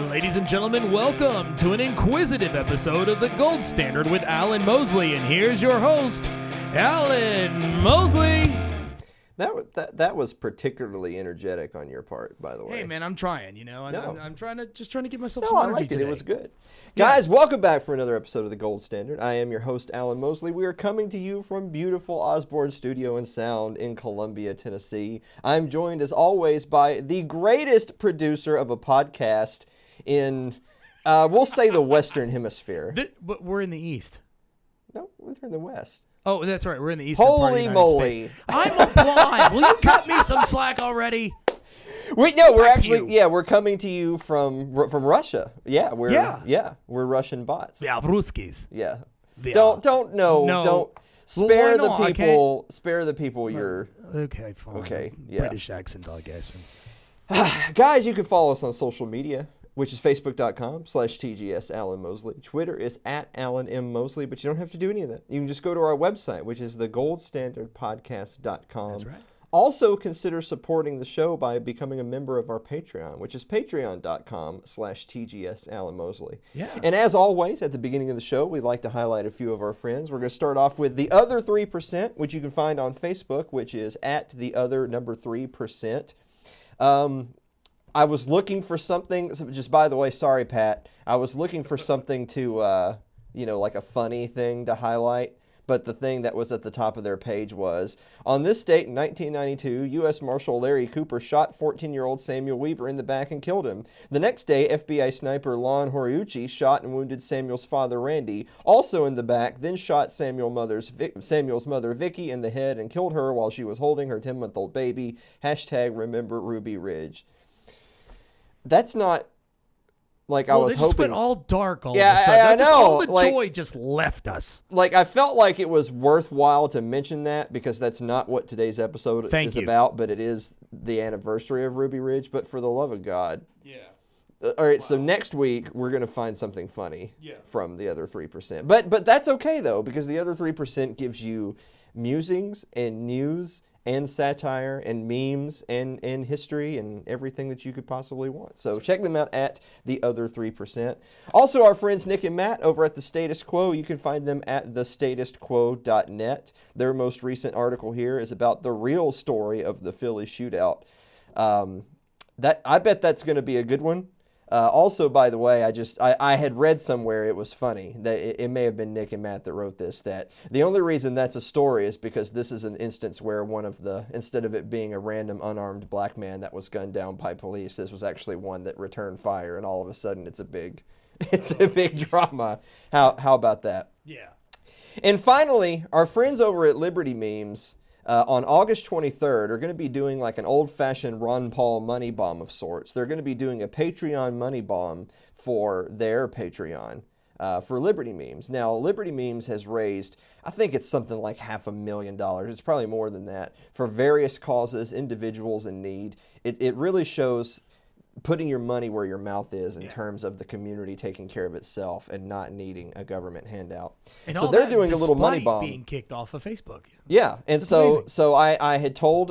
Ladies and gentlemen, welcome to an inquisitive episode of The Gold Standard with Alan Mosley. And here's your host, Alan Mosley. That was particularly energetic on your part, by the way. Hey, man, I'm trying, you know. I'm trying to give myself No, some I energy liked it. today. It was good. Guys, welcome back for another episode of The Gold Standard. I am your host, Alan Mosley. We are coming to you from beautiful Osborne Studio and Sound in Columbia, Tennessee. I'm joined, as always, by the greatest producer of a podcast in, we'll say, the Western Hemisphere. But we're in the East. No, we're in the West. Oh, that's right. We're in the Eastern part of the Holy United moly. States. I'm a blind. Will you cut me some slack already? We're coming to you from Russia. We're Russian bots. Yeah, Ruskis. Yeah. Yeah. Don't spare Well, why the people. Spare the people your. Okay, fine. Okay, yeah. British accent, I guess. Guys, you can follow us on social media, which is facebook.com/TGS Alan Mosley. Twitter is @Alan M. Mosley, but you don't have to do any of that. You can just go to our website, which is thegoldstandardpodcast.com. That's right. Also, consider supporting the show by becoming a member of our Patreon, which is patreon.com/TGS Alan Mosley. Yeah. And as always, at the beginning of the show, we'd like to highlight a few of our friends. We're going to start off with the other 3%, which you can find on Facebook, which is @the other3%. I was looking for something, just by the way, sorry, Pat. I was looking for something to, like a funny thing to highlight. But the thing that was at the top of their page was, on this date in 1992, U.S. Marshal Larry Cooper shot 14-year-old Samuel Weaver in the back and killed him. The next day, FBI sniper Lon Horiuchi shot and wounded Samuel's father, Randy, also in the back, then shot Samuel's mother, Vicky, in the head and killed her while she was holding her 10-month-old baby. #Remember Ruby Ridge. That's not like I was hoping. hoping. It just went all dark all Yeah, of a sudden. I know. All the Like, joy just left us. Like, I felt like it was worthwhile to mention that because that's not what today's episode is about, but it is the anniversary of Ruby Ridge. But for the love of God. Yeah. All right, so next week we're going to find something funny from the other 3%. But that's okay, though, because the other 3% gives you musings and news and satire and memes and history and everything that you could possibly want. So check them out at the other 3%. Also, our friends Nick and Matt over at The Status Quo, you can find them at thestatusquo.net. Their most recent article here is about the real story of the Philly shootout. I bet that's going to be a good one. Also, by the way, I had read somewhere it was funny that it may have been Nick and Matt that wrote this, that the only reason that's a story is because this is an instance where instead of it being a random unarmed black man that was gunned down by police, this was actually one that returned fire, and all of a sudden it's a big drama. How about that? Yeah. And finally, our friends over at Liberty Memes, on August 23rd, are going to be doing like an old-fashioned Ron Paul money bomb of sorts. They're going to be doing a Patreon money bomb for their Patreon for Liberty Memes. Now, Liberty Memes has raised, I think it's something like $500,000. It's probably more than that, for various causes, individuals in need. It really shows putting your money where your mouth is in terms of the community taking care of itself and not needing a government handout. And so they're doing a little money bomb. Being kicked off of Facebook. Yeah, and That's so amazing. I told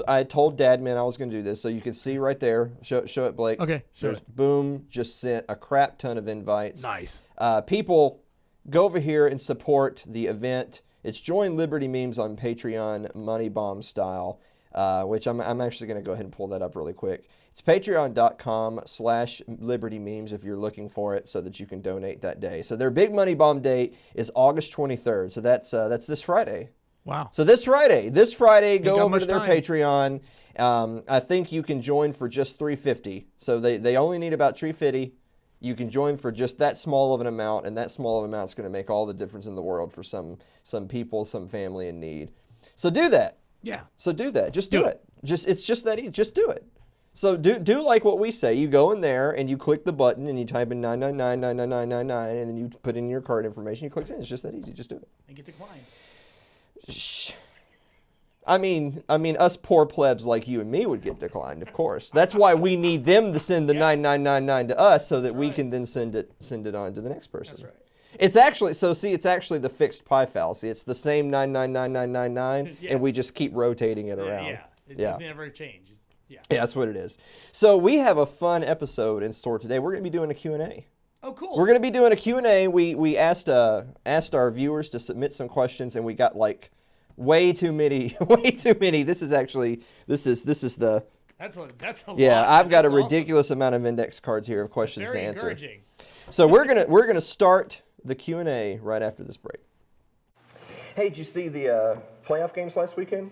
Dadman I was going to do this, so you can see right there. Show it, Blake. Okay, show There's it. Boom, just sent a crap ton of invites. Nice. People, go over here and support the event. It's Join Liberty Memes on Patreon, money bomb style, which I'm actually going to go ahead and pull that up really quick. It's patreon.com/Liberty Memes if you're looking for it so that you can donate that day. So their big money bomb date is August 23rd. So that's this Friday. Wow. So this Friday, go over to their time. Patreon. I think you can join for just $3.50. So they only need about $3.50. You can join for just that small of an amount, and that small of an amount is going to make all the difference in the world for some people, some family in need. So do that. Yeah. So do that. Just do it. It's just that easy. Just do it. So do like what we say. You go in there and you click the button and you type in 9999999, and then you put in your card information. You click send. It's just that easy. Just do it. And get declined. Shh. I mean, us poor plebs like you and me would get declined, of course. That's why we need them to send the 9999 to us so that we can then send it on to the next person. That's right. It's actually the fixed pi fallacy. It's the same 999999, and we just keep rotating it around. Yeah. It doesn't ever change. Yeah. Yeah, that's what it is. So we have a fun episode in store today. We're going to be doing a Q&A. Oh, cool. We're going to be doing a Q&A. We asked our viewers to submit some questions, and we got like way too many. This is the... That's a lot. Yeah, I've got a That's ridiculous amount of index cards here of questions very to answer. encouraging. So we're gonna start the Q&A right after this break. Hey, did you see the playoff games last weekend?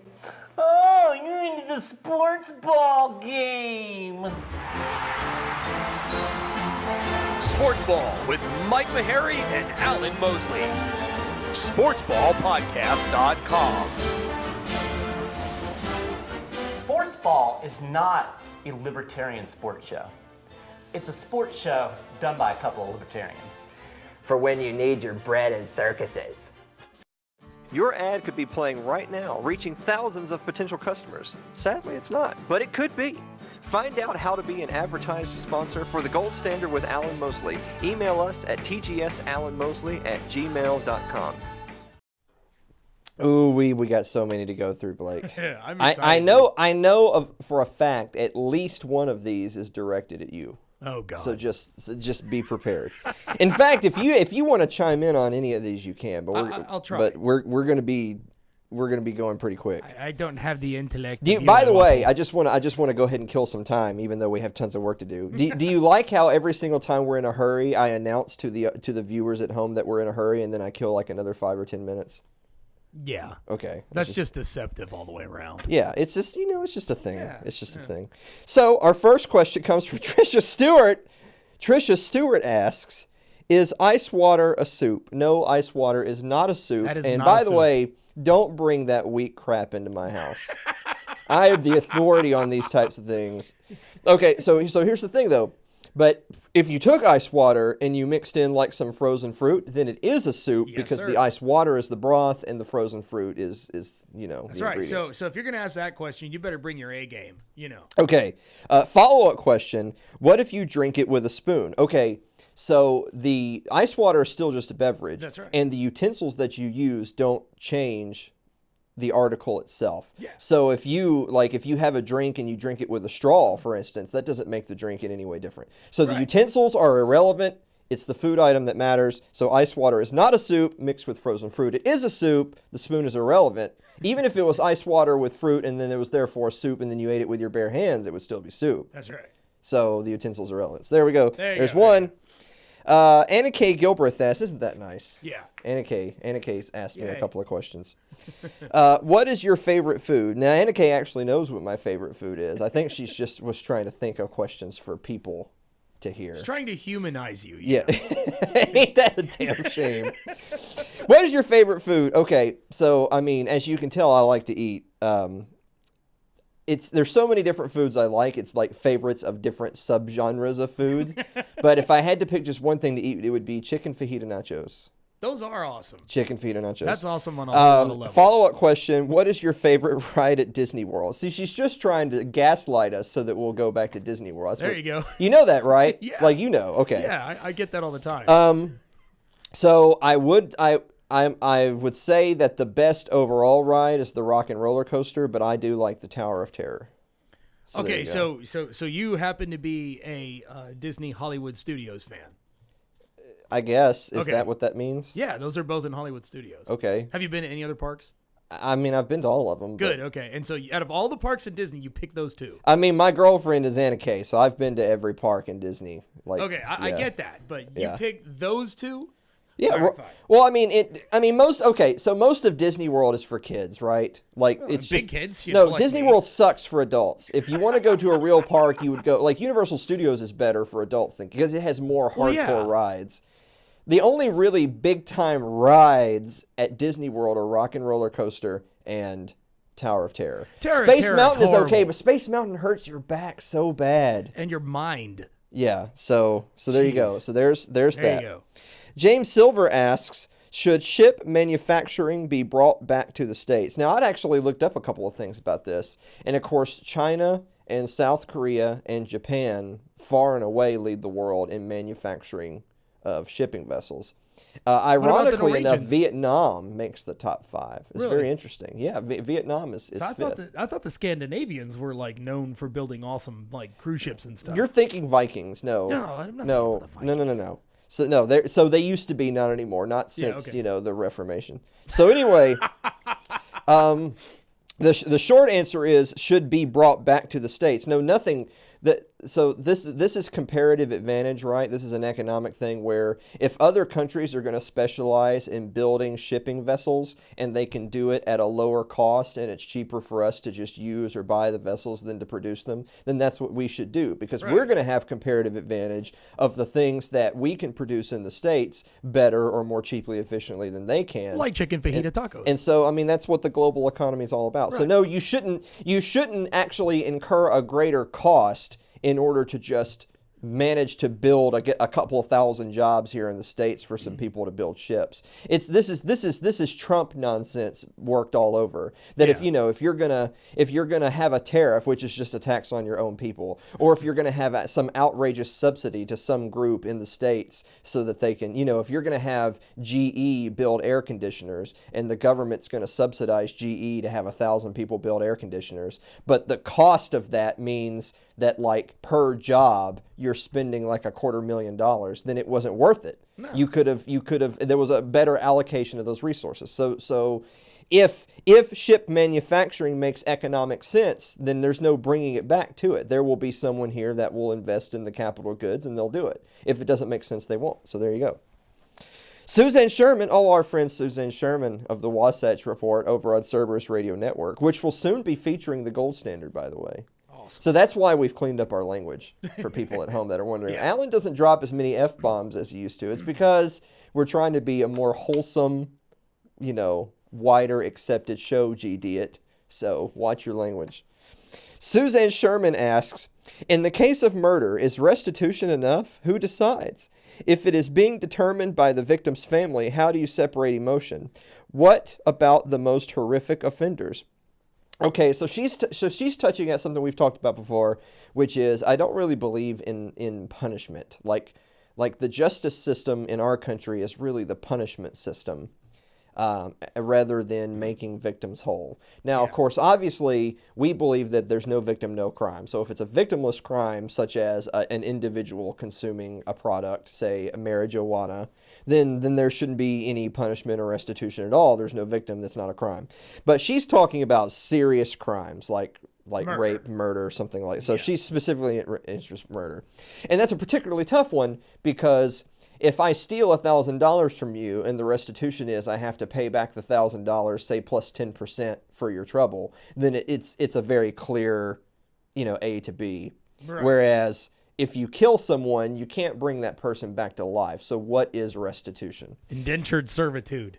Oh, you're into the sports ball game. Sports Ball with Mike Meharry and Alan Mosley. SportsBallPodcast.com. Sports ball is not a libertarian sports show. It's a sports show done by a couple of libertarians. For when you need your bread and circuses. Your ad could be playing right now, reaching thousands of potential customers. Sadly, it's not, but it could be. Find out how to be an advertised sponsor for The Gold Standard with Alan Mosley. Email us at tgsalanmosley@gmail.com. Ooh, we got so many to go through, Blake. I'm excited. I know for a fact at least one of these is directed at you. Oh God. So just be prepared. In fact, if you want to chime in on any of these, you can. But I'll try. But we're gonna be going pretty quick. I don't have the intellect. By the way, I just want to go ahead and kill some time, even though we have tons of work to do. Do you like how every single time we're in a hurry, I announce to the viewers at home that we're in a hurry, and then I kill like another 5 or 10 minutes? Yeah. Okay. That's just deceptive all the way around. Yeah, it's just it's just a thing. Yeah, It's just a thing. So our first question comes from Trisha Stewart. Trisha Stewart asks, "Is ice water a soup?" No, ice water is not a soup. That is and not by a the soup. way, don't bring that weak crap into my house. I am the authority on these types of things. Okay, so here's the thing though. But if you took ice water and you mixed in like some frozen fruit, then it is a soup because the ice water is the broth and the frozen fruit is That's the right. ingredients. So if you're gonna ask that question, you better bring your A game. Okay. Follow-up question. What if you drink it with a spoon? Okay. So the ice water is still just a beverage. That's right. And the utensils that you use don't change the article itself. Yeah. So if you have a drink and you drink it with a straw, for instance, that doesn't make the drink in any way different. So the utensils are irrelevant. It's the food item that matters. So ice water is not a soup mixed with frozen fruit. It is a soup. The spoon is irrelevant. Even if it was ice water with fruit and then it was therefore soup and then you ate it with your bare hands, it would still be soup. That's right. So the utensils are irrelevant. So there we go. There's go. one. Anna K. Gilbreth asked, isn't that nice? Yeah. Anna K's asked me a couple of questions. What is your favorite food? Now, Anna K actually knows what my favorite food is. I think she's just was trying to think of questions for people to hear. It's trying to humanize you. Yeah. Ain't that a damn shame? What is your favorite food? Okay, so, I mean, as you can tell, I like to eat. There's so many different foods I like. It's like favorites of different subgenres of food. But if I had to pick just one thing to eat, it would be chicken fajita nachos. Those are awesome. Chicken fajita nachos. That's awesome on a lot of levels. Follow-up question, what is your favorite ride at Disney World? See, she's just trying to gaslight us so that we'll go back to Disney World. There you go. You know that, right? Yeah. Like, okay. Yeah, I get that all the time. So I would say that the best overall ride is the Rock and Roller Coaster, but I do like the Tower of Terror. So okay, so you happen to be a Disney Hollywood Studios fan. I guess. Is that what that means? Yeah, those are both in Hollywood Studios. Okay. Have you been to any other parks? I mean, I've been to all of them. Good, okay. And so out of all the parks in Disney, you pick those two. I mean, my girlfriend is Anna Kay, so I've been to every park in Disney. Okay, I get that, but you pick those two? Yeah. Right, fine. Well, most of Disney World is for kids, right? Like it's big just kids. No, Disney World sucks for adults. If you want to go to a real park, you would go like Universal Studios is better for adults because it has more hardcore rides. The only really big time rides at Disney World are Rock and Roller Coaster and Tower of Terror. Space Mountain is okay, but Space Mountain hurts your back so bad and your mind. Yeah. So there you go. So there's that. There you go. James Silver asks, should ship manufacturing be brought back to the States? Now, I'd actually looked up a couple of things about this. And, of course, China and South Korea and Japan far and away lead the world in manufacturing of shipping vessels. Ironically enough, Norwegians? Vietnam makes the top 5. It's Really? very interesting. Yeah, Vietnam is I fifth. thought the Scandinavians were like known for building awesome like cruise ships and stuff. You're thinking Vikings. No. No, I'm not No, thinking about the no. So no, they used to be, not anymore, not since okay. the Reformation. So anyway, the short answer is should be brought back to the states. No, nothing. So this is comparative advantage, right? This is an economic thing where if other countries are going to specialize in building shipping vessels and they can do it at a lower cost and it's cheaper for us to just use or buy the vessels than to produce them, then that's what we should do, because we're going to have comparative advantage of the things that we can produce in the States better or more cheaply, efficiently than they can. like chicken fajita tacos. And so, I mean, that's what the global economy is all about. So no, you shouldn't actually incur a greater cost in order to just manage to build a couple of thousand jobs here in the States for some people to build ships. This is Trump nonsense worked all over. That if you're gonna have a tariff, which is just a tax on your own people, or if you're gonna have some outrageous subsidy to some group in the States so that they can, if you're gonna have GE build air conditioners and the government's gonna subsidize GE to have 1,000 people build air conditioners, but the cost of that means that like per job you're spending like $250,000, then it wasn't worth it. No. You could have there was a better allocation of those resources. So if ship manufacturing makes economic sense, then there's no bringing it back to it. There will be someone here that will invest in the capital goods and they'll do it. If it doesn't make sense, they won't. So there you go. Suzanne Sherman, our friend Suzanne Sherman of the Wasatch Report over on Cerberus Radio Network, which will soon be featuring the gold standard, by the way. So that's why we've cleaned up our language for people at home that are wondering. Alan doesn't drop as many F-bombs as he used to. It's because we're trying to be a more wholesome, wider accepted show, G-Diet. So watch your language. Suzanne Sherman asks, in the case of murder, is restitution enough? Who decides? If it is being determined by the victim's family, how do you separate emotion? What about the most horrific offenders? Okay, so she's touching at something we've talked about before, which is I don't really believe in punishment. Like the justice system in our country is really the punishment system, rather than making victims whole. Now, of course, obviously, we believe that there's no victim, no crime. So if it's a victimless crime, such as an individual consuming a product, say marijuana, then there shouldn't be any punishment or restitution at all. There's no victim. That's not a crime. But she's talking about serious crimes like murder. Rape, murder, something like that. So she's specifically interested in murder. And that's a particularly tough one because if I steal $1,000 from you and the restitution is I have to pay back the $1,000, say plus 10% for your trouble, then it's a very clear, A to B. Right. Whereas if you kill someone, you can't bring that person back to life. So what is restitution? Indentured servitude.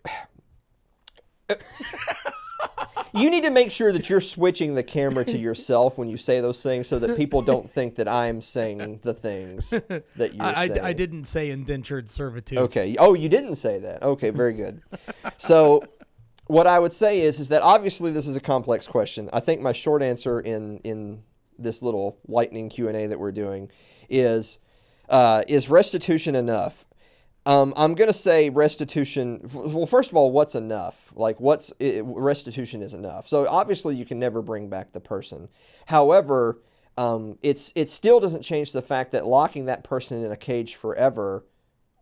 You need to make sure that you're switching the camera to yourself when you say those things so that people don't think that I'm saying the things that you're saying. I didn't say indentured servitude. Okay. Oh, you didn't say that. Okay, very good. So what I would say is that obviously this is a complex question. I think my short answer in this little lightning Q&A that we're doing is restitution enough? I'm going to say restitution. Well, first of all, what's enough? Restitution is enough. So obviously you can never bring back the person. However, it still doesn't change the fact that locking that person in a cage forever,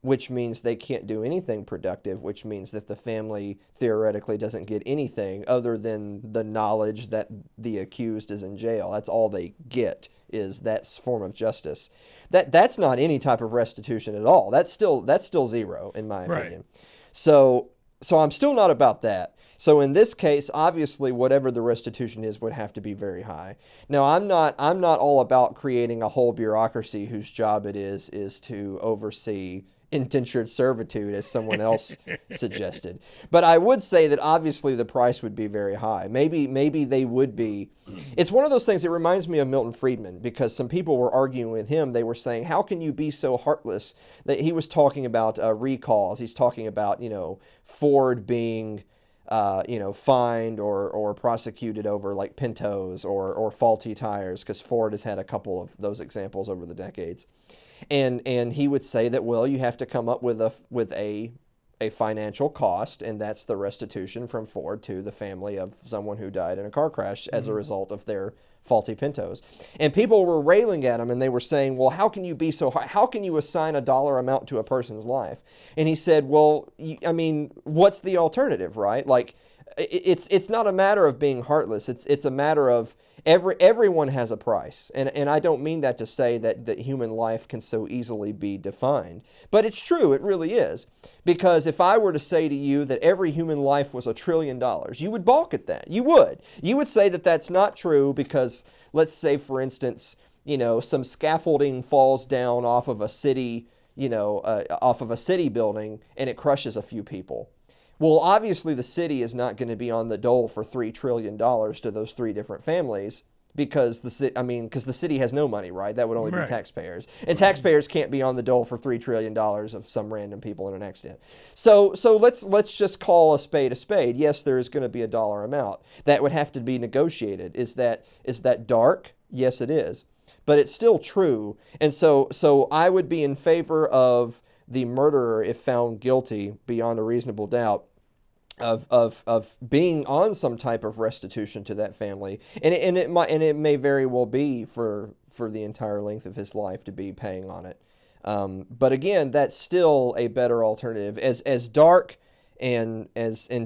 which means they can't do anything productive, which means that the family theoretically doesn't get anything other than the knowledge that the accused is in jail. That's all they get, is that form of justice. That's not any type of restitution at all. That's still zero in my opinion. So I'm still not about that. So in this case, obviously, whatever the restitution is would have to be very high. Now, I'm not all about creating a whole bureaucracy whose job it is to oversee indentured servitude, as someone else suggested. But I would say that obviously the price would be very high. Maybe they would be. It's one of those things that reminds me of Milton Friedman, because some people were arguing with him. They were saying, how can you be so heartless? That he was talking about recalls. He's talking about, Ford being fined or prosecuted over like Pintos or faulty tires, because Ford has had a couple of those examples over the decades. And he would say that, well, you have to come up with a a financial cost, and that's the restitution from Ford to the family of someone who died in a car crash as a result of their faulty Pintos. And people were railing at him, and they were saying, well, how can you be so high? How can you assign a dollar amount to a person's life? And he said, well, I mean, what's the alternative, right? Like, it's not a matter of being heartless. It's a matter of everyone has a price. And I don't mean that to say that human life can so easily be defined. But it's true, it really is. Because if I were to say to you that every human life was $1 trillion, you would balk at that. You would. You would say that that's not true because, let's say, for instance, some scaffolding falls down off of a city, off of a city building, and it crushes a few people. Well, obviously the city is not going to be on the dole for $3 trillion to those 3 different families because the city has no money, right? That would only be taxpayers. And taxpayers can't be on the dole for $3 trillion of some random people in an accident. So let's just call a spade a spade. Yes, there is going to be a dollar amount. That would have to be negotiated. Is that dark? Yes, it is. But it's still true. And so I would be in favor of the murderer, if found guilty beyond a reasonable doubt, of being on some type of restitution to that family, and it may very well be for the entire length of his life to be paying on it. But again, that's still a better alternative, as dark and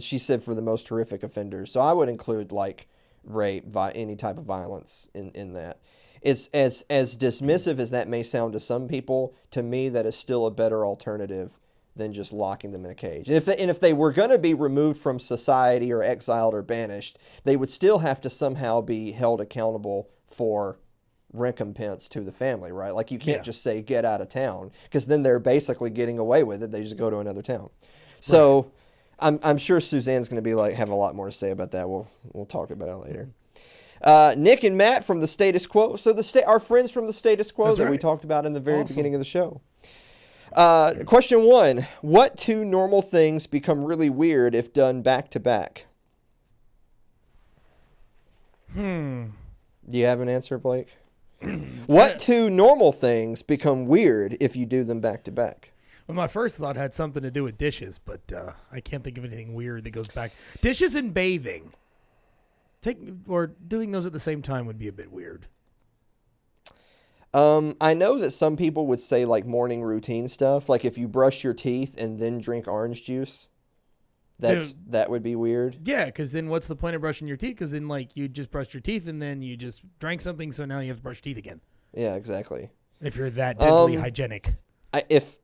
she said for the most horrific offenders. So I would include like rape, any type of violence in that. It's as dismissive as that may sound to some people. To me, that is still a better alternative than just locking them in a cage. And if they were going to be removed from society or exiled or banished, they would still have to somehow be held accountable for recompense to the family, right? Like you can't just say get out of town, because then they're basically getting away with it. They just go to another town. So I'm sure Suzanne's going to be have a lot more to say about that. We'll talk about it later. Nick and Matt from the Status Quo. So our friends from the Status Quo that we talked about in the very beginning of the show. Question 1. What 2 normal things become really weird if done back to back? Do you have an answer, Blake? What 2 normal things become weird if you do them back to back? Well, my first thought had something to do with dishes, but I can't think of anything weird that goes back. Dishes and bathing. Doing those at the same time would be a bit weird. I know that some people would say like morning routine stuff, like if you brush your teeth and then drink orange juice, that would be weird. Yeah, because then what's the point of brushing your teeth? Because then you just brushed your teeth and then you just drank something, so now you have to brush your teeth again. Yeah, exactly. If you're that deadly hygienic.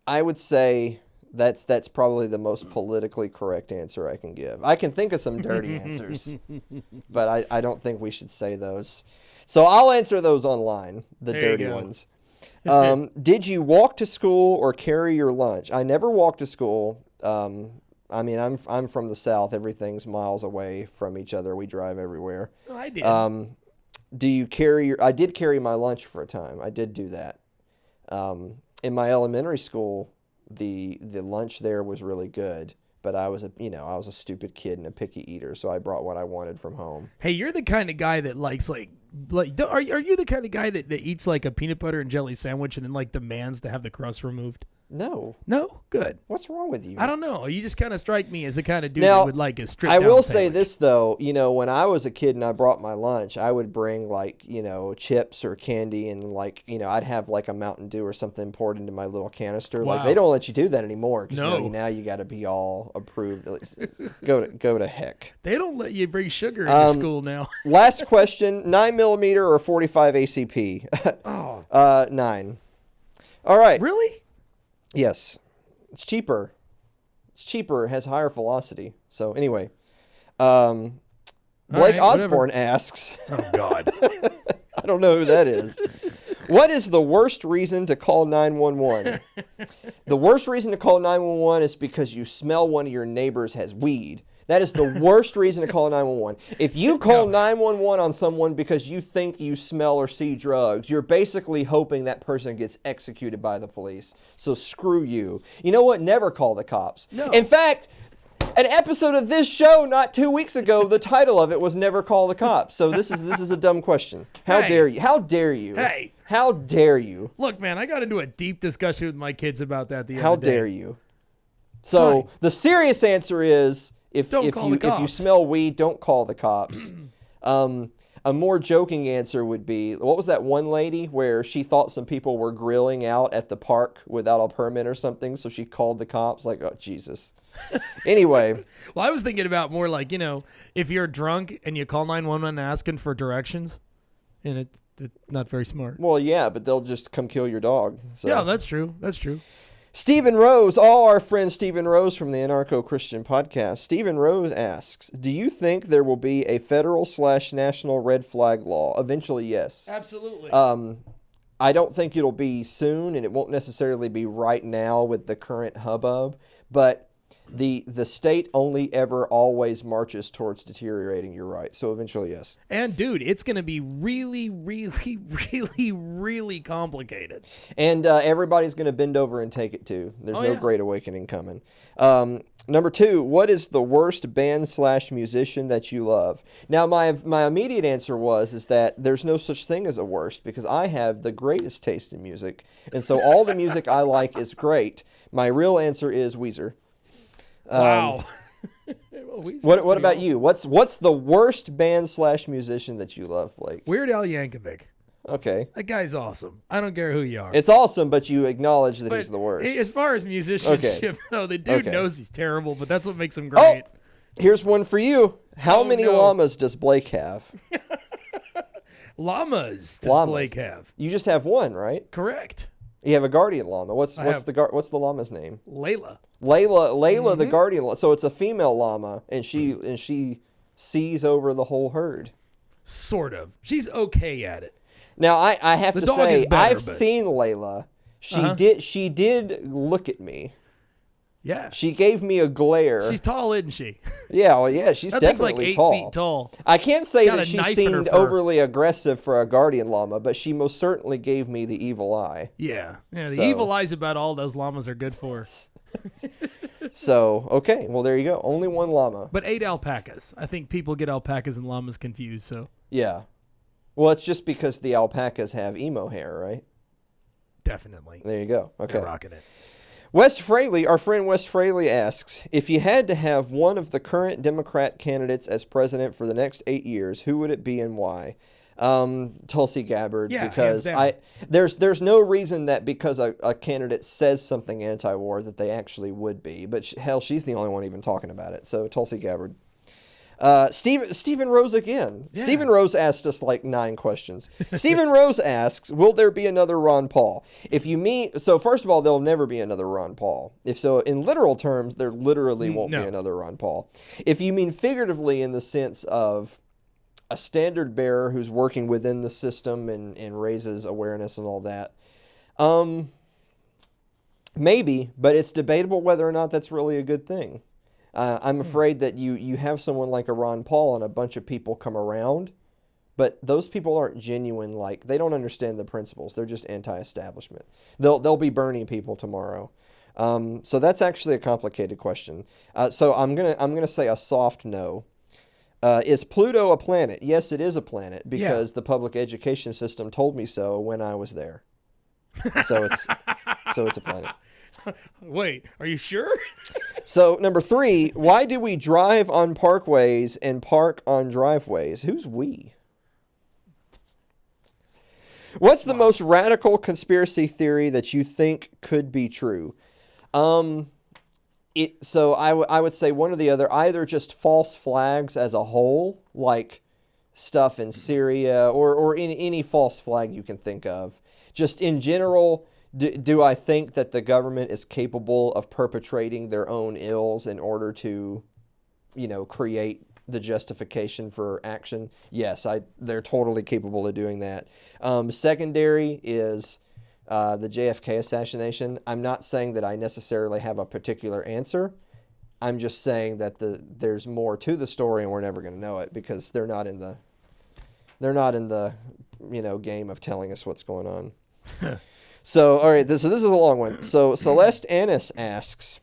I would say that's probably the most politically correct answer I can give. I can think of some dirty answers, but I don't think we should say those. So I'll answer those online, the dirty ones. Did you walk to school or carry your lunch? I never walked to school. I'm from the South. Everything's miles away from each other. We drive everywhere. Oh, I did. Do you carry I did carry my lunch for a time. I did do that. In my elementary school, the lunch there was really good, but I was a stupid kid and a picky eater, so I brought what I wanted from home. Hey, you're the kind of guy that likes are you the kind of guy that eats like a peanut butter and jelly sandwich and then demands to have the crust removed? No. Good. What's wrong with you? I don't know. You just kind of strike me as the kind of dude now, that would like a stripped down I will sandwich. say this though, when I was a kid and I brought my lunch, I would bring chips or candy and I'd have a Mountain Dew or something poured into my little canister. Wow. They don't let you do that anymore because No. now you got to be all approved. Go to heck. They don't let you bring sugar into school now. Last question: 9mm or 45 ACP? 9. All right. Really? Yes. It's cheaper. It has higher velocity. So anyway, Blake Osborne asks. Oh God. I don't know who that is. What is the worst reason to call 911? The worst reason to call 911 is because you smell one of your neighbors has weed. That is the worst reason to call 911. If you call 911 on someone because you think you smell or see drugs, you're basically hoping that person gets executed by the police. So screw you. You know what? Never call the cops. No. In fact, an episode of this show not 2 weeks ago, the title of it was Never Call the Cops. So this is a dumb question. How dare you? How dare you? Hey. How dare you? Look, man, I got into a deep discussion with my kids about that the other day. How dare you? So Fine. the serious answer is if Don't call the you cops. smell weed, don't call the cops. A more joking answer would be, what was that one lady where she thought some people were grilling out at the park without a permit or something, so she called the cops? Like, oh, Jesus. Anyway. Well, I was thinking about more like, if you're drunk and you call 911 asking for directions, and it's not very smart. Well, yeah, but they'll just come kill your dog. So. Yeah, that's true. That's true. Stephen Rose, all our friend Stephen Rose from the Anarcho-Christian podcast. Stephen Rose asks, do you think there will be a federal/national red flag law? Eventually, yes. Absolutely. I don't think it'll be soon, and it won't necessarily be right now with the current hubbub, but the state only ever always marches towards deteriorating, you're right. So eventually, yes. And, dude, it's going to be really, really, really, really complicated. And everybody's going to bend over and take it, too. There's no great awakening coming. Number 2, what is the worst band/musician that you love? Now, my immediate answer is that there's no such thing as a worst, because I have the greatest taste in music, and so all the music I like is great. My real answer is Weezer. Wow. What about you? What's the worst band/musician that you love, Blake? Weird Al Yankovic. Okay. That guy's awesome. I don't care who you are. It's awesome, but you acknowledge that he's the worst. As far as musicianship, though, the dude knows he's terrible, but that's what makes him Oh, great. here's one for you. How many llamas does Blake have? Llamas does Blake have? You just have one, right? Correct. You have a guardian llama. What's the llama's name? Layla. Layla, the guardian llama. So it's a female llama, and she sees over the whole herd. Sort of. She's okay at it. Now I have to say I've but... seen Layla. She did look at me. Yeah. She gave me a glare. She's tall, isn't she? Yeah, well, yeah, she's definitely like 8 tall. feet tall. I can't say Got that a she knife in her seemed fur. overly aggressive for a guardian llama, but she most certainly gave me the evil eye. Yeah. The evil eyes about all those llamas are good for. So, okay, well, there you go. Only one llama. But 8 alpacas. I think people get alpacas and llamas confused, so. Yeah. Well, it's just because the alpacas have emo hair, right? Definitely. There you go. Okay. They're rocking it. Wes Fraley, our friend Wes Fraley asks, if you had to have one of the current Democrat candidates as president for the next 8 years, who would it be and why? Tulsi Gabbard, because there's no reason that because a candidate says something anti-war that they actually would be. But hell, she's the only one even talking about it. So Tulsi Gabbard. Stephen Rose again. Yeah. Stephen Rose asked us like 9 questions. Stephen Rose asks, will there be another Ron Paul? So first of all, there'll never be another Ron Paul. If so, in literal terms, there literally won't be another Ron Paul. If you mean figuratively in the sense of a standard bearer who's working within the system and raises awareness and all that, maybe, but it's debatable whether or not that's really a good thing. I'm afraid that you have someone like a Ron Paul and a bunch of people come around, but those people aren't genuine. Like, they don't understand the principles. They're just anti-establishment. They'll be Bernie people tomorrow. So that's actually a complicated question. So I'm gonna say a soft no. Is Pluto a planet? Yes, it is a planet because the public education system told me so when I was there. So it's a planet. Wait, are you sure? So, number 3, why do we drive on parkways and park on driveways? Who's we? What's the most radical conspiracy theory that you think could be true? So I would say one or the other, either just false flags as a whole, like stuff in Syria or any false flag you can think of. Just in general, do I think that the government is capable of perpetrating their own ills in order to, create the justification for action? Yes, they're totally capable of doing that. Secondary is the JFK assassination. I'm not saying that I necessarily have a particular answer. I'm just saying that there's more to the story, and we're never going to know it because they're not in the game of telling us what's going on. So, all right, this is a long one. So, Celeste Annis asks,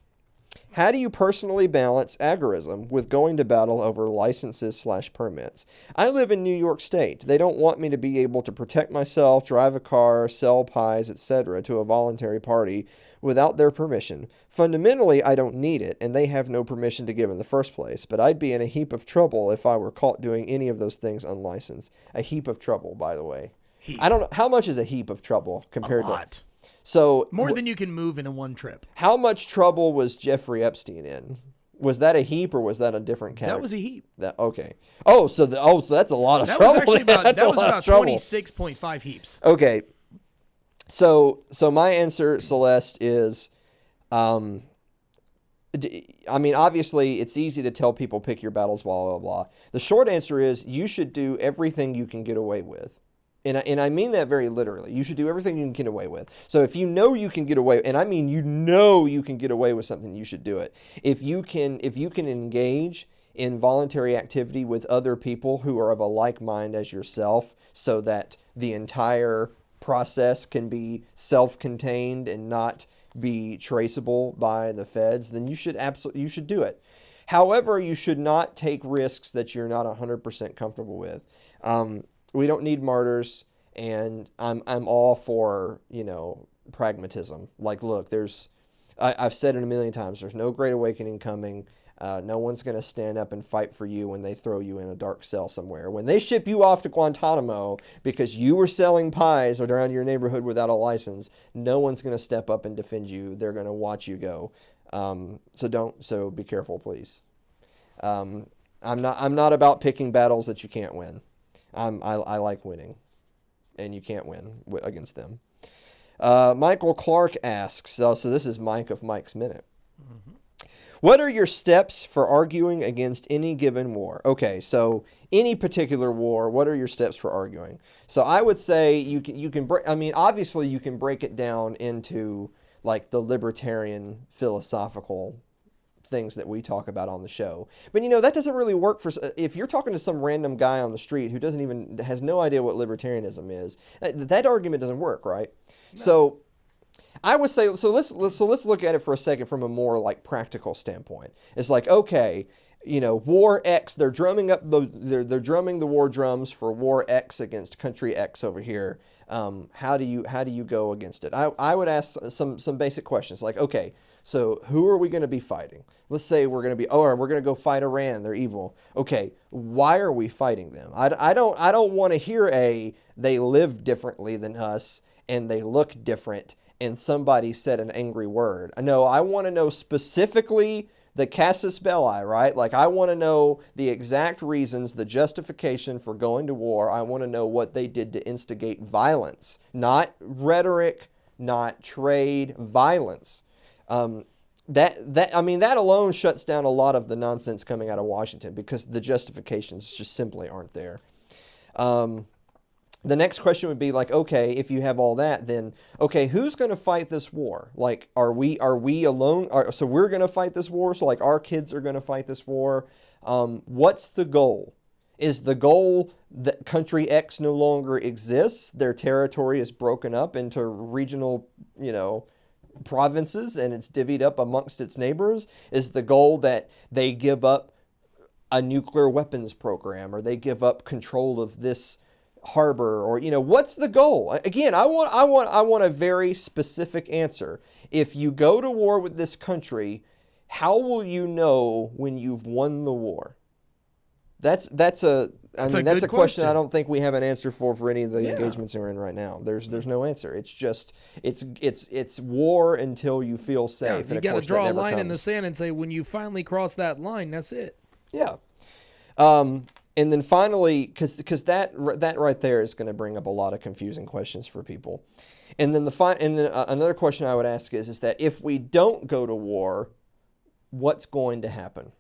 how do you personally balance agorism with going to battle over licenses/permits? I live in New York State. They don't want me to be able to protect myself, drive a car, sell pies, etc. to a voluntary party without their permission. Fundamentally, I don't need it, and they have no permission to give in the first place, but I'd be in a heap of trouble if I were caught doing any of those things unlicensed. A heap of trouble, by the way. I don't know, how much is a heap of trouble compared a lot. to... So more than you can move in a one trip. How much trouble was Jeffrey Epstein in? Was that a heap or was that a different category? That was a heap. Okay. So that's a lot of that trouble. Was actually about, that was about 26.5 heaps. Okay. So my answer, Celeste, is, I mean, obviously it's easy to tell people pick your battles, blah, blah, blah. The short answer is you should do everything you can get away with. And I mean that very literally. You should do everything you can get away with. So if you know you can get away, and I mean you know you can get away with something, you should do it. If you can engage in voluntary activity with other people who are of a like mind as yourself, so that the entire process can be self-contained and not be traceable by the feds, then you should do it. However, you should not take risks that you're not 100% comfortable with. We don't need martyrs, and I'm all for, pragmatism. Like, look, I've said it a million times, there's no great awakening coming. No one's going to stand up and fight for you when they throw you in a dark cell somewhere. When they ship you off to Guantanamo because you were selling pies around your neighborhood without a license, no one's going to step up and defend you. They're going to watch you go. So be careful, please. I'm not about picking battles that you can't win. I like winning, and you can't win against them. Michael Clark asks, so this is Mike of Mike's Minute. Mm-hmm. What are your steps for arguing against any given war? Okay, so any particular war, what are your steps for arguing? So I would say you can obviously you can break it down into like the libertarian philosophical things that we talk about on the show. But that doesn't really work if you're talking to some random guy on the street who has no idea what libertarianism is. That argument doesn't work, right? No. So I would say, let's look at it for a second from a more like practical standpoint. It's like, okay, war X, they're drumming the war drums for war X against country X over here. How do you go against it? I would ask some basic questions like, okay, so who are we going to be fighting? Let's say we're going to go fight Iran. They're evil. Okay, why are we fighting them? I don't want to hear they live differently than us and they look different and somebody said an angry word. No, I want to know specifically the casus belli, right? Like I want to know the exact reasons, the justification for going to war. I want to know what they did to instigate violence, not rhetoric, not trade, violence. That alone shuts down a lot of the nonsense coming out of Washington because the justifications just simply aren't there. The next question would be like, okay, if you have all that, then okay, who's going to fight this war? Like, are we alone? So we're going to fight this war. So like our kids are going to fight this war. What's the goal? Is the goal that country X no longer exists? Their territory is broken up into regional, provinces and it's divvied up amongst its neighbors? Is the goal that they give up a nuclear weapons program or they give up control of this harbor or what's the goal? Again, I want a very specific answer. If you go to war with this country, how will you know when you've won the war? That's a question I don't think we have an answer for any of the engagements we're in right now. There's no answer. It's just it's war until you feel safe. You got to draw a line in the sand and say when you finally cross that line, that's it. Yeah. And then finally, because that right there is going to bring up a lot of confusing questions for people. And then another question I would ask is that if we don't go to war, what's going to happen?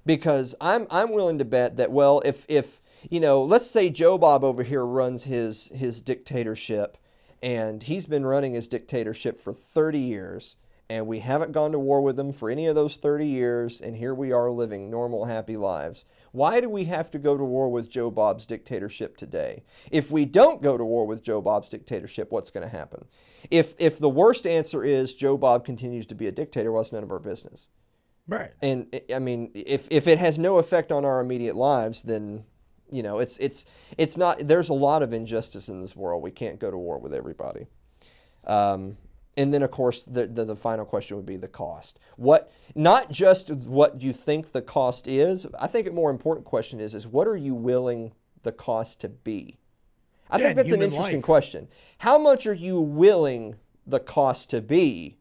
Because I'm willing to bet that, well, if let's say Joe Bob over here runs his dictatorship, and he's been running his dictatorship for 30 years, and we haven't gone to war with him for any of those 30 years, and here we are living normal, happy lives. Why do we have to go to war with Joe Bob's dictatorship today? If we don't go to war with Joe Bob's dictatorship, what's going to happen? If the worst answer is Joe Bob continues to be a dictator, well, it's none of our business. Right. And I mean, if it has no effect on our immediate lives, then it's not. There's a lot of injustice in this world. We can't go to war with everybody. And then, of course, the final question would be the cost. Not just what you think the cost is. I think a more important question is what are you willing the cost to be? I think that's an interesting question. How much are you willing the cost to be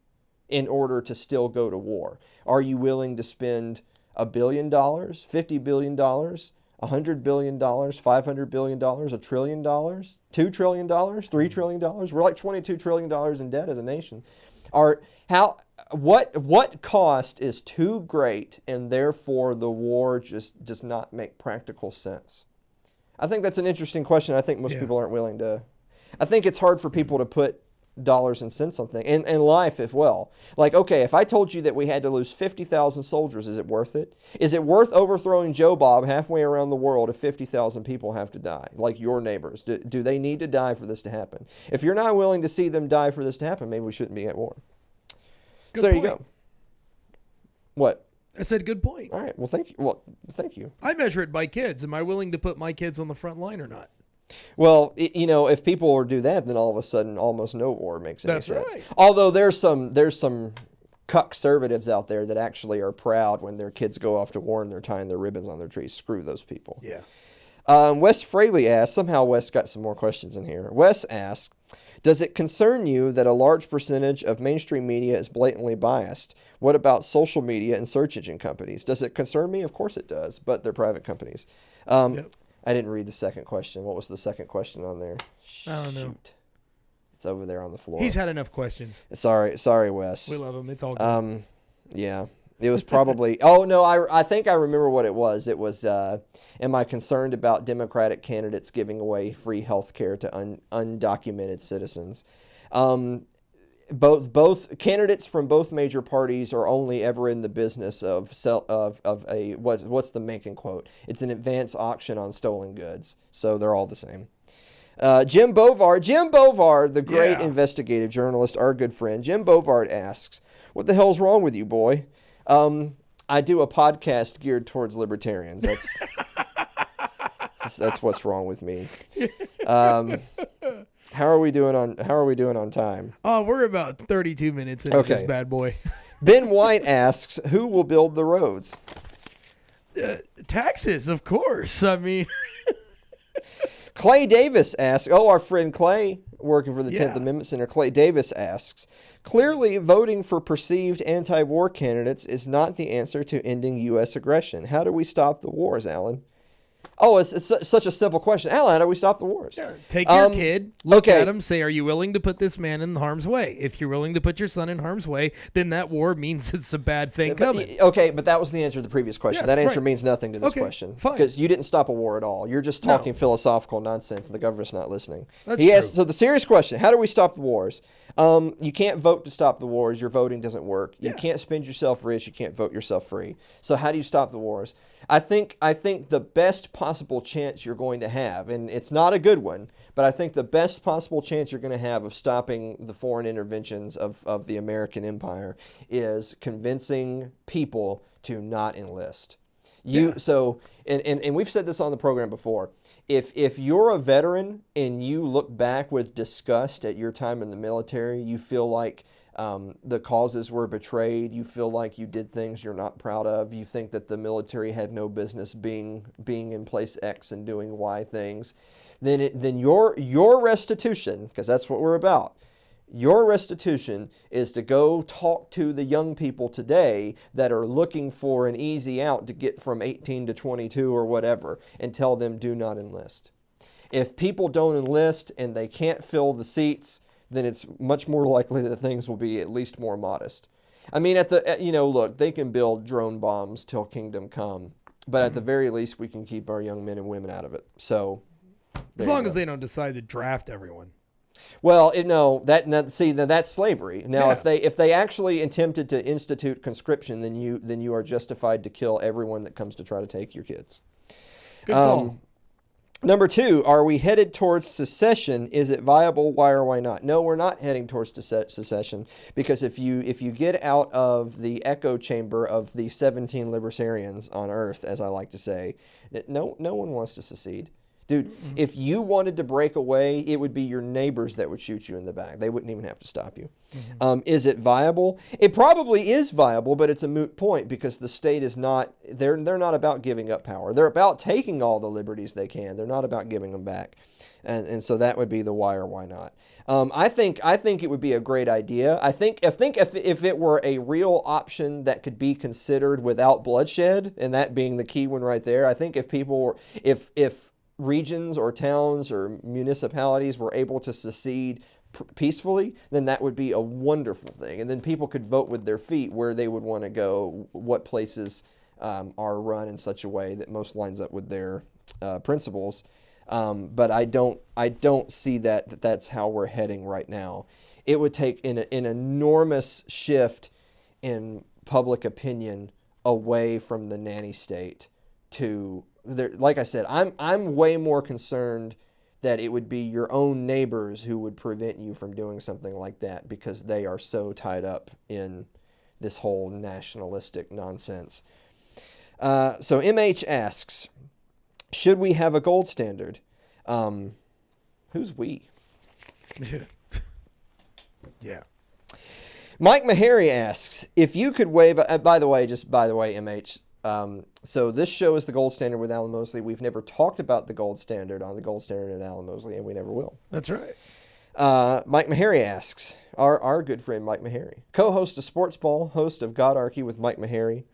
in order to still go to war? Are you willing to spend $1 billion, $50 billion, $100 billion, $500 billion, $1 trillion, $2 trillion, $3 trillion? We're like $22 trillion in debt as a nation. What cost is too great and therefore the war just does not make practical sense? I think that's an interesting question. I think most people aren't willing to. I think it's hard for people to put dollars and cents on things, and life as well. Like, okay, if I told you that we had to lose 50,000 soldiers, is it worth it? Is it worth overthrowing Joe Bob halfway around the world if 50,000 people have to die, like your neighbors? Do they need to die for this to happen? If you're not willing to see them die for this to happen, maybe we shouldn't be at war. Good so there point. you go. What? I said good point. All right. Well, thank you. Well, thank you. I measure it by kids. Am I willing to put my kids on the front line or not? Well, if people do that, then all of a sudden almost no war makes any That's sense. right. Although there's some conservatives out there that actually are proud when their kids go off to war and they're tying their ribbons on their trees. Screw those people. Yeah. Wes Fraley asks, somehow Wes got some more questions in here. Wes asks, does it concern you that a large percentage of mainstream media is blatantly biased? What about social media and search engine companies? Does it concern me? Of course it does, but they're private companies. Yep. I didn't read the second question. What was the second question on there? I don't know. Shoot. It's over there on the floor. He's had enough questions. Sorry, Wes. We love him. It's all good. Yeah. It was probably, oh no, I think I remember what it was. It was, am I concerned about Democratic candidates giving away free health care to undocumented citizens? Both candidates from both major parties are only ever in the business of what's the Mencken quote? It's an advance auction on stolen goods. So they're all the same. Jim Bovard, the great investigative journalist, our good friend, Jim Bovard asks, "What the hell's wrong with you, boy?" I do a podcast geared towards libertarians. That's what's wrong with me. How are we doing on time? Oh, we're about 32 minutes into this bad boy. Ben White asks, who will build the roads? Taxes, of course. I mean, Clay Davis asks, our friend Clay, working for the 10th Amendment Center, Clay Davis asks, clearly voting for perceived anti-war candidates is not the answer to ending U.S. aggression. How do we stop the wars, Alan? Oh, it's such a simple question. Alan, how do we stop the wars? Yeah. Take your kid, look at him, say, are you willing to put this man in harm's way? If you're willing to put your son in harm's way, then that war means it's a bad thing coming. Okay, but that was the answer to the previous question. Yes, that answer right. means nothing to this question. Fine. Because you didn't stop a war at all. You're just talking philosophical nonsense and the government's not listening. That's true. So the serious question, how do we stop the wars? You can't vote to stop the wars. Your voting doesn't work. You can't spend yourself rich. You can't vote yourself free. So how do you stop the wars? I think the best possible chance you're going to have, and it's not a good one, but I think the best possible chance you're going to have of stopping the foreign interventions of the American empire is convincing people to not enlist. So, and we've said this on the program before. If you're a veteran and you look back with disgust at your time in the military, you feel like the causes were betrayed, you feel like you did things you're not proud of, you think that the military had no business being in place X and doing Y things, then your restitution, because that's what we're about, your restitution is to go talk to the young people today that are looking for an easy out to get from 18 to 22 or whatever, and tell them do not enlist. If people don't enlist and they can't fill the seats, then it's much more likely that things will be at least more modest. I mean, look, they can build drone bombs till kingdom come, but at the very least, we can keep our young men and women out of it. So, as long as they don't decide to draft everyone. Well, that's slavery. Now, if they actually attempted to institute conscription, then you are justified to kill everyone that comes to try to take your kids. Good call. Number 2, are we headed towards secession? Is it viable? Why or why not? No, we're not heading towards secession, because if you get out of the echo chamber of the 17 libertarians on Earth, as I like to say, no one wants to secede. Dude, if you wanted to break away, it would be your neighbors that would shoot you in the back. They wouldn't even have to stop you. Is it viable? It probably is viable, but it's a moot point because the state is not, they're not about giving up power. They're about taking all the liberties they can. They're not about giving them back. And so that would be the why or why not. I think it would be a great idea. I think if it were a real option that could be considered without bloodshed, and that being the key one right there, I think if people were, if regions or towns or municipalities were able to secede peacefully, then that would be a wonderful thing. And then people could vote with their feet where they would want to go, what places are run in such a way that most lines up with their principles. But I don't see that's how we're heading right now. It would take an enormous shift in public opinion away from the nanny state to like I said, I'm way more concerned that it would be your own neighbors who would prevent you from doing something like that because they are so tied up in this whole nationalistic nonsense. So MH asks, should we have a gold standard? Who's we? Yeah. Mike Meharry asks, if you could wave, by the way, MH, so this show is the Gold Standard with Alan Mosley. We've never talked about the Gold Standard on the Gold Standard and Alan Mosley, and we never will. That's right. Mike Meharry asks, our good friend Mike Meharry, co-host of Sports Ball, host of Godarchy with Mike Meharry,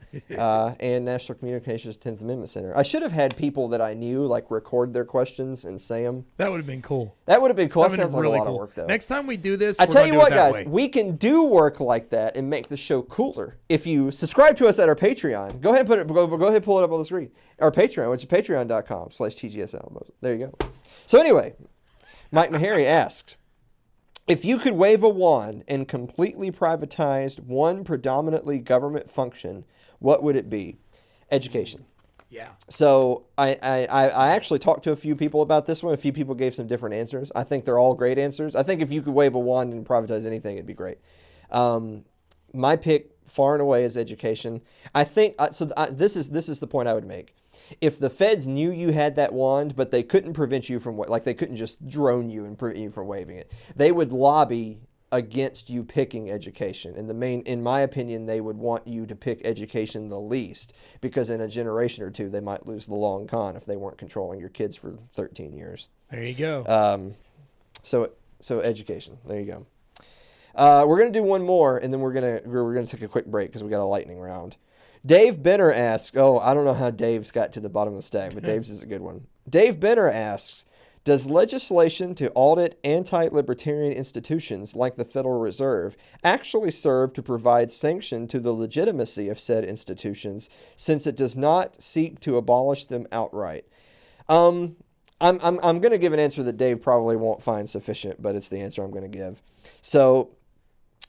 and National Communications 10th Amendment Center. I should have had people that I knew like record their questions and say them. That would have been cool. That would have been cool. That Sounds sounds like a lot of work, though. Next time we do this, I tell you what, guys, way. we can do work like that and make the show cooler. If you subscribe to us at our Patreon, go ahead and go ahead and pull it up on the screen. Our Patreon, which is patreon.com/TGSL. There you go. So anyway, Mike Meharry asked, if you could wave a wand and completely privatized one predominantly government function, what would it be? Education. Yeah. So I actually talked to a few people about this one. A few people gave some different answers. I think they're all great answers. I think if you could wave a wand and privatize anything, it'd be great. My pick far and away is education. I think this is the point I would make. If the feds knew you had that wand, but they couldn't prevent you from, like they couldn't just drone you and prevent you from waving it, they would lobby against you picking education. And in my opinion, they would want you to pick education the least, because in a generation or two, they might lose the long con if they weren't controlling your kids for 13 years. There you go. So education. There you go. We're gonna do one more, and then we're gonna take a quick break because we got a lightning round. Dave Benner asks, I don't know how Dave's got to the bottom of the stack, but Dave's is a good one. Dave Benner asks, does legislation to audit anti-libertarian institutions like the Federal Reserve actually serve to provide sanction to the legitimacy of said institutions, since it does not seek to abolish them outright? I'm going to give an answer that Dave probably won't find sufficient, but it's the answer I'm going to give. So,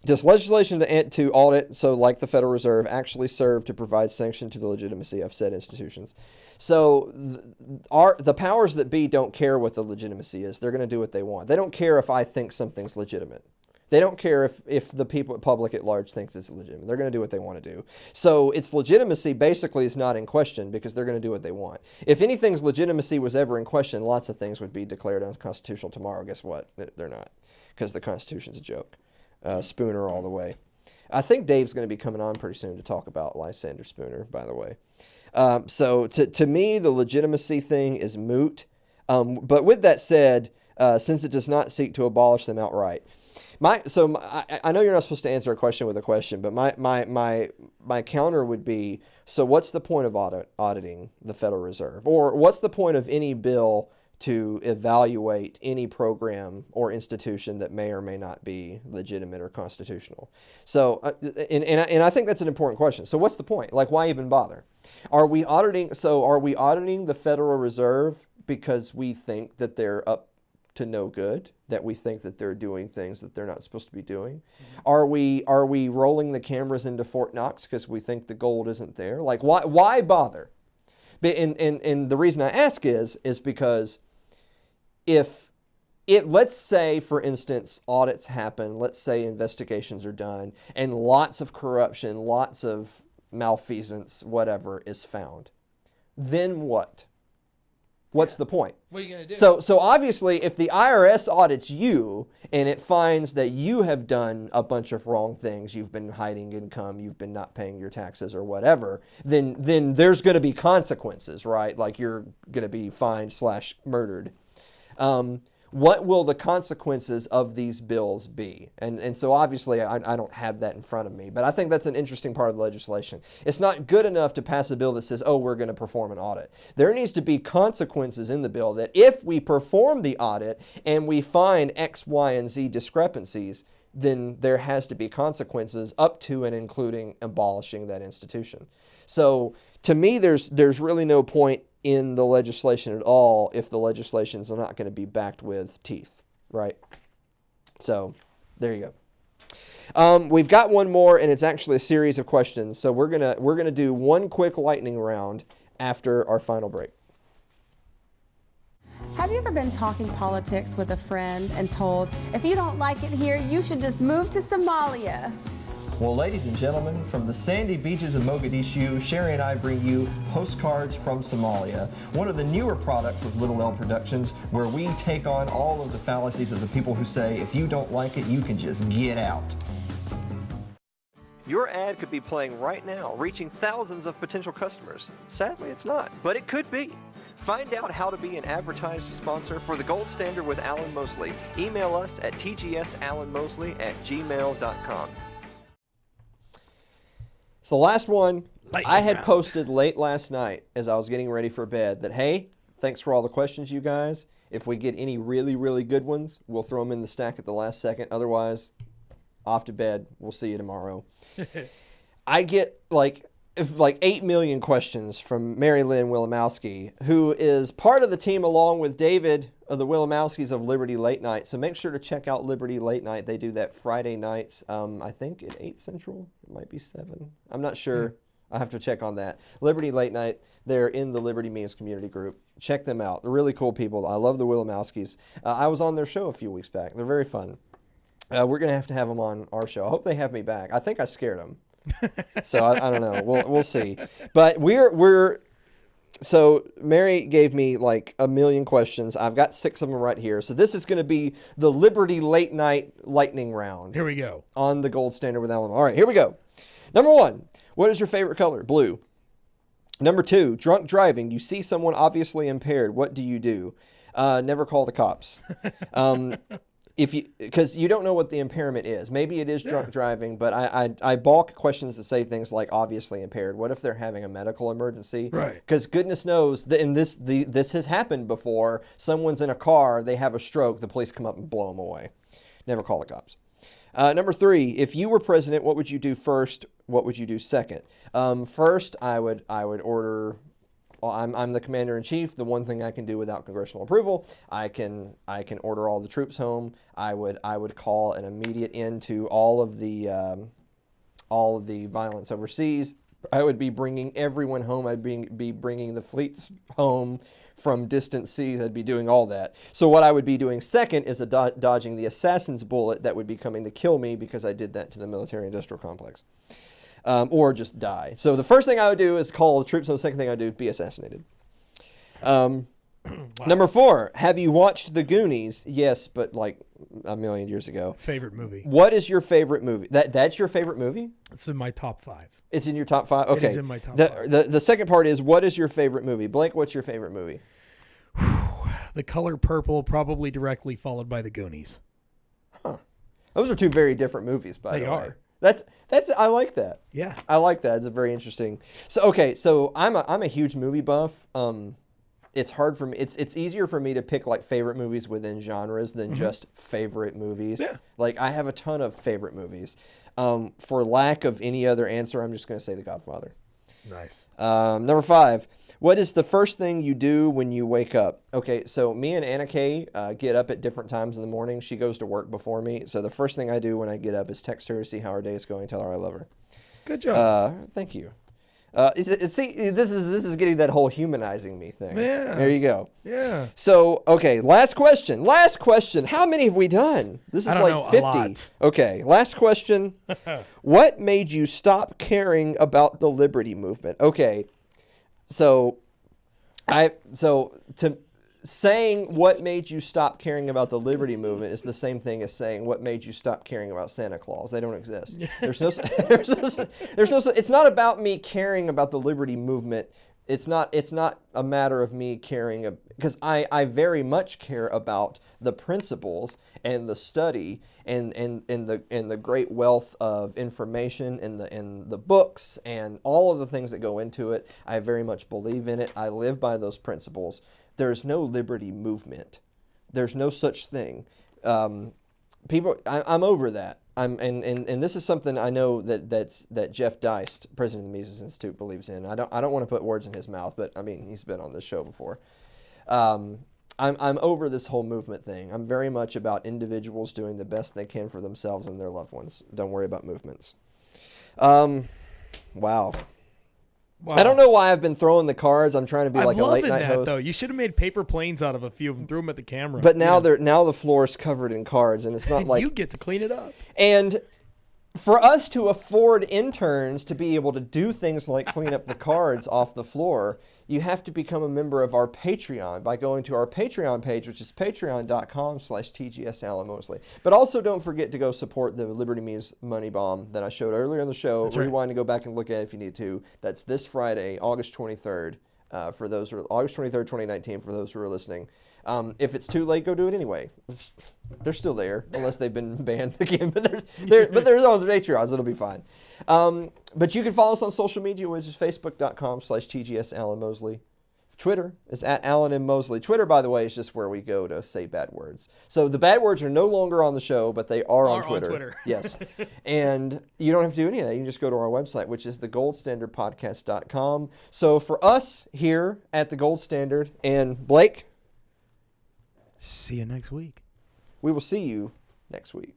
does legislation to audit, so like the Federal Reserve, actually serve to provide sanction to the legitimacy of said institutions? So the powers that be don't care what the legitimacy is. They're going to do what they want. They don't care if I think something's legitimate. They don't care if the public at large thinks it's legitimate. They're going to do what they want to do. So its legitimacy basically is not in question because they're going to do what they want. If anything's legitimacy was ever in question, lots of things would be declared unconstitutional tomorrow. Guess what? They're not, because the Constitution's a joke. Spooner all the way. I think Dave's going to be coming on pretty soon to talk about Lysander Spooner, by the way. So to me, the legitimacy thing is moot. But with that said, since it does not seek to abolish them outright, I know you're not supposed to answer a question with a question, but my counter would be, so what's the point of auditing the Federal Reserve? Or what's the point of any bill to evaluate any program or institution that may or may not be legitimate or constitutional? So, and I think that's an important question. So what's the point? Like, why even bother? Are we auditing the Federal Reserve because we think that they're up to no good, that we think that they're doing things that they're not supposed to be doing? Mm-hmm. Are we rolling the cameras into Fort Knox because we think the gold isn't there? Like, why bother? And the reason I ask is because let's say, for instance, audits happen, let's say investigations are done, and lots of corruption, lots of malfeasance, whatever, is found. Then what? What's the point? What are you going to do? So obviously, if the IRS audits you and it finds that you have done a bunch of wrong things, you've been hiding income, you've been not paying your taxes or whatever, then there's going to be consequences, right? Like you're going to be fined / murdered. What will the consequences of these bills be? And so obviously I don't have that in front of me, but I think that's an interesting part of the legislation. It's not good enough to pass a bill that says, oh, we're going to perform an audit. There needs to be consequences in the bill that if we perform the audit and we find X, Y, and Z discrepancies, then there has to be consequences up to and including abolishing that institution. So to me, there's really no point in the legislation at all if the legislations are not going to be backed with teeth, right? So there you go. We've got one more, and it's actually a series of questions. So we're gonna do one quick lightning round after our final break. Have you ever been talking politics with a friend and told, if you don't like it here, you should just move to Somalia? Well, ladies and gentlemen, from the sandy beaches of Mogadishu, Sherry and I bring you Postcards from Somalia, one of the newer products of Little L Productions, where we take on all of the fallacies of the people who say, if you don't like it, you can just get out. Your ad could be playing right now, reaching thousands of potential customers. Sadly, it's not, but it could be. Find out how to be an advertised sponsor for The Gold Standard with Alan Mosley. Email us at tgsalanmosley@gmail.com. So last one, I had posted late last night as I was getting ready for bed that, hey, thanks for all the questions, you guys. If we get any really, really good ones, we'll throw them in the stack at the last second. Otherwise, off to bed. We'll see you tomorrow. I get like 8 million questions from Mary Lynn Wilimowski, who is part of the team along with David of the Wilimowskis of Liberty Late Night. So make sure to check out Liberty Late Night. They do that Friday nights, I think at 8 Central. It might be 7. I'm not sure. I have to check on that. Liberty Late Night, they're in the Liberty Means community group. Check them out. They're really cool people. I love the Wilimowskis. I was on their show a few weeks back. They're very fun. We're going to have them on our show. I hope they have me back. I think I scared them. So I don't know. We'll see. But so Mary gave me like 1 million questions. I've got 6 of them right here. So this is going to be the Liberty Late Night lightning round. Here we go. On the Gold Standard with Alan. All right, here we go. Number 1, what is your favorite color? Blue. Number 2, drunk driving. You see someone obviously impaired. What do you do? Never call the cops. Because you don't know what the impairment is. Maybe it is drunk driving, but I balk questions that say things like obviously impaired. What if they're having a medical emergency? Right. Because goodness knows that this has happened before. Someone's in a car, they have a stroke, the police come up and blow them away. Never call the cops. Number 3, if you were president, what would you do first? What would you do second? First, I would order. I'm the commander-in-chief. The one thing I can do without congressional approval, I can order all the troops home. I would call an immediate end to all of the violence overseas. I would be bringing everyone home. I'd be bringing the fleets home from distant seas. I'd be doing all that. So what I would be doing second is dodging the assassin's bullet that would be coming to kill me because I did that to the military-industrial complex. Or just die. So the first thing I would do is call the troops, and the second thing I would do is be assassinated. Wow. Number 4, have you watched The Goonies? Yes, but like 1 million years ago. Favorite movie. What is your favorite movie? That's your favorite movie? It's in my top 5. It's in your top 5? Okay. It is in my top 5. The second part is, what is your favorite movie? Blake, what's your favorite movie? The Color Purple, probably directly followed by The Goonies. Huh. Those are 2 very different movies, by the way. They are. That's I like that. Yeah. I like that. It's a very interesting. So I'm a huge movie buff. It's hard for me. It's easier for me to pick like favorite movies within genres than just favorite movies. Yeah. Like I have a ton of favorite movies. For lack of any other answer, I'm just going to say The Godfather. Nice. Number 5. What is the first thing you do when you wake up? Okay, so me and Anna Kay get up at different times in the morning. She goes to work before me. So the first thing I do when I get up is text her to see how her day is going, tell her I love her. Good job. Thank you. See, this is getting that whole humanizing me thing. Yeah. There you go. Yeah. So, okay, last question. How many have we done? This is I don't like know, 50. a lot. Okay, last question. What made you stop caring about the liberty movement? Okay, so Saying what made you stop caring about the liberty movement is the same thing as saying what made you stop caring about Santa Claus. They don't exist. There's no, it's not about me caring about the liberty movement. It's not a matter of me caring, because I very much care about the principles and the study and the great wealth of information and the books and all of the things that go into it. I very much believe in it. I live by those principles. There's no liberty movement. There's no such thing. I'm over that. And this is something I know that Jeff Deist, president of the Mises Institute, believes in. I don't want to put words in his mouth, but I mean, he's been on this show before. I'm over this whole movement thing. I'm very much about individuals doing the best they can for themselves and their loved ones. Don't worry about movements. Wow. I don't know why I've been throwing the cards. I'm trying to be like a late night host. Though. You should have made paper planes out of a few of them, threw them at the camera. But now the floor is covered in cards, and it's not like you get to clean it up. And for us to afford interns to be able to do things like clean up the cards off the floor, you have to become a member of our Patreon by going to our Patreon page, which is patreon.com/TGS Alan Mosley. But also don't forget to go support the Liberty Muse Money Bomb that I showed earlier in the show. That's right. Rewind and go back and look at it if you need to. That's this Friday, August 23rd, for those who are, August 23rd, 2019, for those who are listening. If it's too late, go do it anyway. They're still there, unless they've been banned again. But they're on the Patreons. It'll be fine. But you can follow us on social media, which is facebook.com/TGS Alan Mosley. Twitter is at Alan M. Mosley. Twitter, by the way, is just where we go to say bad words. So the bad words are no longer on the show, but they are on Twitter. Yes. And you don't have to do any of that. You can just go to our website, which is thegoldstandardpodcast.com. So for us here at the Gold Standard, and Blake, see you next week. We will see you next week.